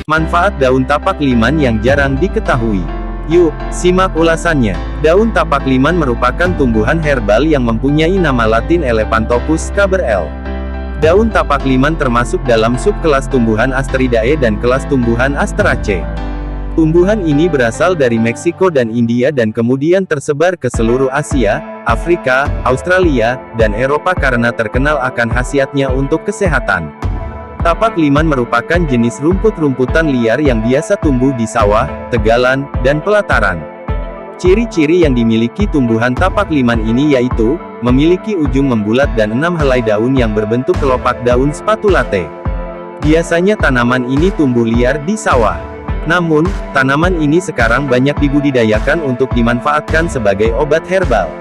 Manfaat daun tapak liman yang jarang diketahui. Yuk, simak ulasannya. Daun tapak liman merupakan tumbuhan herbal yang mempunyai nama latin Elepanthopus caber-L. Daun tapak liman termasuk dalam subkelas tumbuhan Asteridae dan kelas tumbuhan Asteraceae. Tumbuhan ini berasal dari Meksiko dan India dan kemudian tersebar ke seluruh Asia, Afrika, Australia, dan Eropa karena terkenal akan khasiatnya untuk kesehatan. Tapak liman merupakan jenis rumput-rumputan liar yang biasa tumbuh di sawah, tegalan, dan pelataran. Ciri-ciri yang dimiliki tumbuhan tapak liman ini yaitu, memiliki ujung membulat dan 6 helai daun yang berbentuk kelopak daun spatulate. Biasanya tanaman ini tumbuh liar di sawah. Namun, tanaman ini sekarang banyak dibudidayakan untuk dimanfaatkan sebagai obat herbal.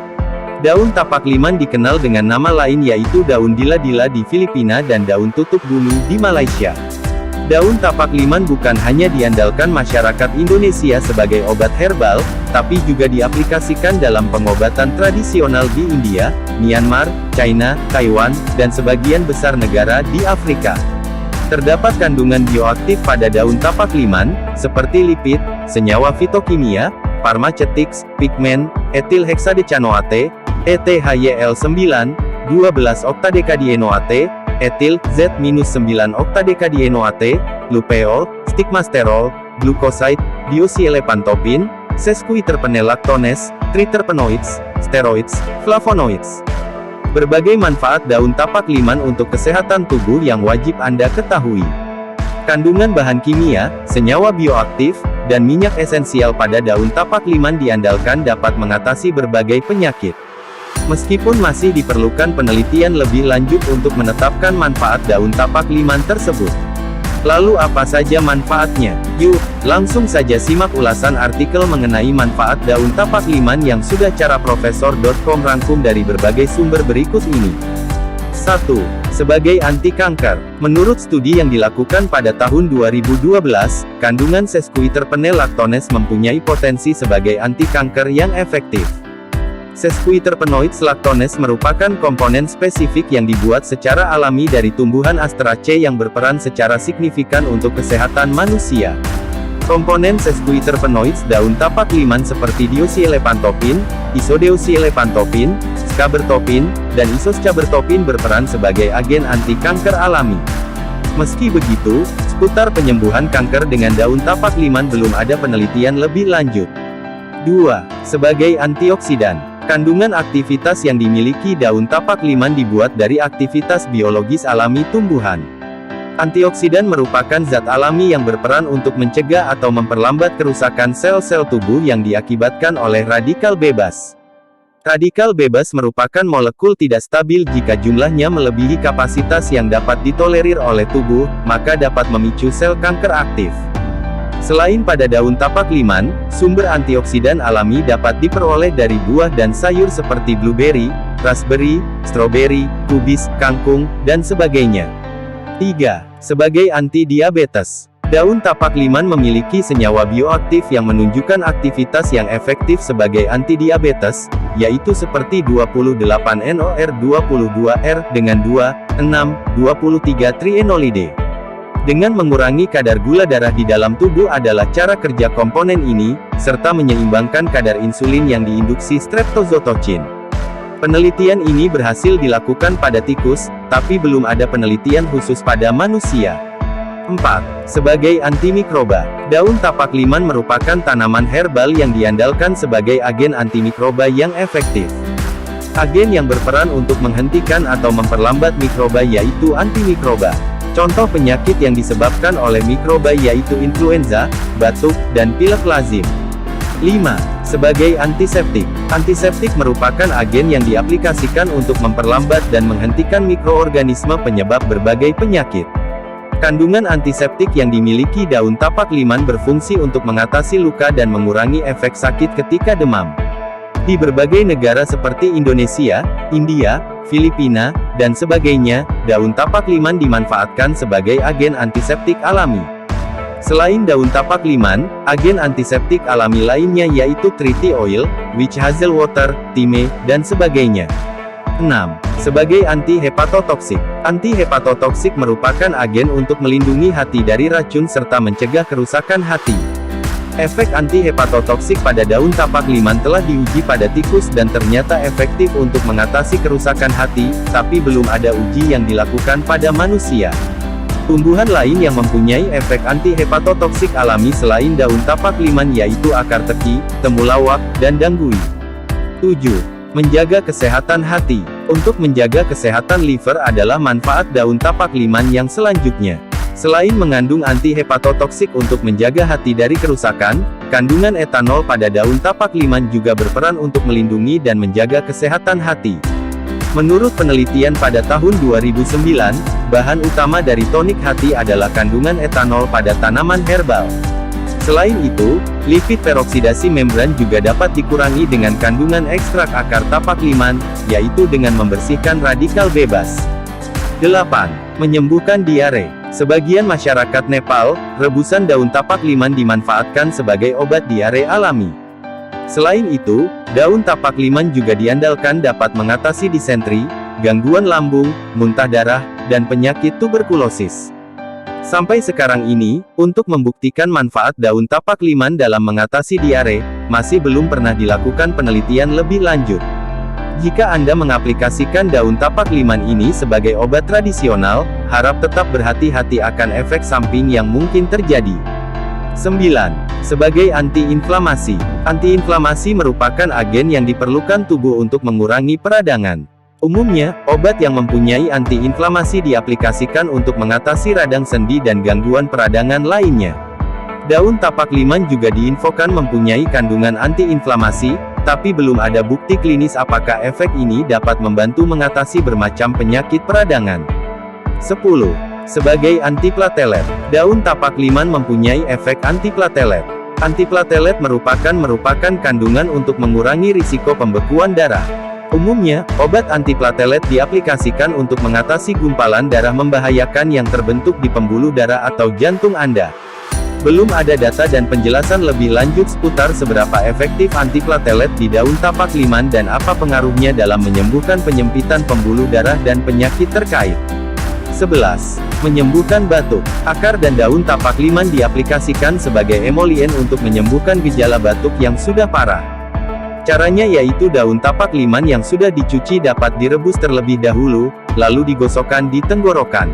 Daun tapak liman dikenal dengan nama lain yaitu daun dila-dila di Filipina dan daun tutup bumi di Malaysia. Daun tapak liman bukan hanya diandalkan masyarakat Indonesia sebagai obat herbal, tapi juga diaplikasikan dalam pengobatan tradisional di India, Myanmar, China, Taiwan, dan sebagian besar negara di Afrika. Terdapat kandungan bioaktif pada daun tapak liman, seperti lipid, senyawa fitokimia, pharmaceutics, pigmen, etil hexadecanoate, ETHYL9, 12 oktadekadienoate, etil, Z-9 oktadekadienoate, lupeol, stigmasterol, glukoside, diosielepantopin, sesquiterpenelactones, triterpenoids, steroids, flavonoids. Berbagai manfaat daun tapak liman untuk kesehatan tubuh yang wajib Anda ketahui. Kandungan bahan kimia, senyawa bioaktif, dan minyak esensial pada daun tapak liman diandalkan dapat mengatasi berbagai penyakit. Meskipun masih diperlukan penelitian lebih lanjut untuk menetapkan manfaat daun tapak liman tersebut. Lalu apa saja manfaatnya? Yuk, langsung saja simak ulasan artikel mengenai manfaat daun tapak liman yang sudah caraprofesor.com rangkum dari berbagai sumber berikut ini. 1. Sebagai anti kanker. Menurut studi yang dilakukan pada tahun 2012, kandungan sesquiterpenelactones mempunyai potensi sebagai anti kanker yang efektif. Sesquiterpenoids lactones merupakan komponen spesifik yang dibuat secara alami dari tumbuhan Asteraceae yang berperan secara signifikan untuk kesehatan manusia. Komponen sesquiterpenoids daun tapak liman seperti diosielepantopin, isodeosielepantopin, scabertopin, dan isoscabertopin berperan sebagai agen anti kanker alami. Meski begitu, seputar penyembuhan kanker dengan daun tapak liman belum ada penelitian lebih lanjut. 2. Sebagai antioksidan. Kandungan aktivitas yang dimiliki daun tapak liman dibuat dari aktivitas biologis alami tumbuhan. Antioksidan merupakan zat alami yang berperan untuk mencegah atau memperlambat kerusakan sel-sel tubuh yang diakibatkan oleh radikal bebas. Radikal bebas merupakan molekul tidak stabil jika jumlahnya melebihi kapasitas yang dapat ditolerir oleh tubuh, maka dapat memicu sel kanker aktif. Selain pada daun tapak liman, sumber antioksidan alami dapat diperoleh dari buah dan sayur seperti blueberry, raspberry, stroberi, kubis, kangkung, dan sebagainya. 3. Sebagai anti-diabetes. Daun tapak liman memiliki senyawa bioaktif yang menunjukkan aktivitas yang efektif sebagai anti-diabetes, yaitu seperti 28-NOR22-R dengan 2,6,23-trienolide. Dengan mengurangi kadar gula darah di dalam tubuh adalah cara kerja komponen ini, serta menyeimbangkan kadar insulin yang diinduksi streptozotocin. Penelitian ini berhasil dilakukan pada tikus, tapi belum ada penelitian khusus pada manusia. 4. Sebagai antimikroba. Daun tapak liman merupakan tanaman herbal yang diandalkan sebagai agen antimikroba yang efektif. Agen yang berperan untuk menghentikan atau memperlambat mikroba yaitu antimikroba. Contoh penyakit yang disebabkan oleh mikroba yaitu influenza, batuk, dan pilek lazim. 5. Sebagai antiseptik. Antiseptik merupakan agen yang diaplikasikan untuk memperlambat dan menghentikan mikroorganisme penyebab berbagai penyakit. Kandungan antiseptik yang dimiliki daun tapak liman berfungsi untuk mengatasi luka dan mengurangi efek sakit ketika demam. Di berbagai negara seperti Indonesia, India, Filipina, dan sebagainya, daun tapak liman dimanfaatkan sebagai agen antiseptik alami. Selain daun tapak liman, agen antiseptik alami lainnya yaitu triti oil, witch hazel water, thyme, dan sebagainya. 6. Sebagai anti-hepatotoksik. Anti-hepatotoksik merupakan agen untuk melindungi hati dari racun serta mencegah kerusakan hati. Efek anti-hepatotoksik pada daun tapak liman telah diuji pada tikus dan ternyata efektif untuk mengatasi kerusakan hati, tapi belum ada uji yang dilakukan pada manusia. Tumbuhan lain yang mempunyai efek anti-hepatotoksik alami selain daun tapak liman yaitu akar teki, temulawak, dan danggui. 7. Menjaga kesehatan hati. Untuk menjaga kesehatan liver adalah manfaat daun tapak liman yang selanjutnya. Selain mengandung anti-hepatotoksik untuk menjaga hati dari kerusakan, kandungan etanol pada daun tapak liman juga berperan untuk melindungi dan menjaga kesehatan hati. Menurut penelitian pada tahun 2009, bahan utama dari tonik hati adalah kandungan etanol pada tanaman herbal. Selain itu, lipid peroksidasi membran juga dapat dikurangi dengan kandungan ekstrak akar tapak liman, yaitu dengan membersihkan radikal bebas. 8. Menyembuhkan diare. Sebagian masyarakat Nepal, rebusan daun tapak liman dimanfaatkan sebagai obat diare alami. Selain itu, daun tapak liman juga diandalkan dapat mengatasi disentri, gangguan lambung, muntah darah, dan penyakit tuberkulosis. Sampai sekarang ini, untuk membuktikan manfaat daun tapak liman dalam mengatasi diare, masih belum pernah dilakukan penelitian lebih lanjut. Jika Anda mengaplikasikan daun tapak liman ini sebagai obat tradisional, harap tetap berhati-hati akan efek samping yang mungkin terjadi. 9. Sebagai anti-inflamasi. Anti-inflamasi merupakan agen yang diperlukan tubuh untuk mengurangi peradangan. Umumnya, obat yang mempunyai anti-inflamasi diaplikasikan untuk mengatasi radang sendi dan gangguan peradangan lainnya. Daun tapak liman juga diinfokan mempunyai kandungan anti-inflamasi, tapi belum ada bukti klinis apakah efek ini dapat membantu mengatasi bermacam penyakit peradangan. 10. Sebagai antiplatelet. Daun tapak liman mempunyai efek antiplatelet. Antiplatelet merupakan kandungan untuk mengurangi risiko pembekuan darah. Umumnya, obat antiplatelet diaplikasikan untuk mengatasi gumpalan darah membahayakan yang terbentuk di pembuluh darah atau jantung Anda. Belum ada data dan penjelasan lebih lanjut seputar seberapa efektif antiplatelet di daun tapak liman dan apa pengaruhnya dalam menyembuhkan penyempitan pembuluh darah dan penyakit terkait. 11. Menyembuhkan batuk. Akar dan daun tapak liman diaplikasikan sebagai emolien untuk menyembuhkan gejala batuk yang sudah parah. Caranya yaitu daun tapak liman yang sudah dicuci dapat direbus terlebih dahulu, lalu digosokkan di tenggorokan.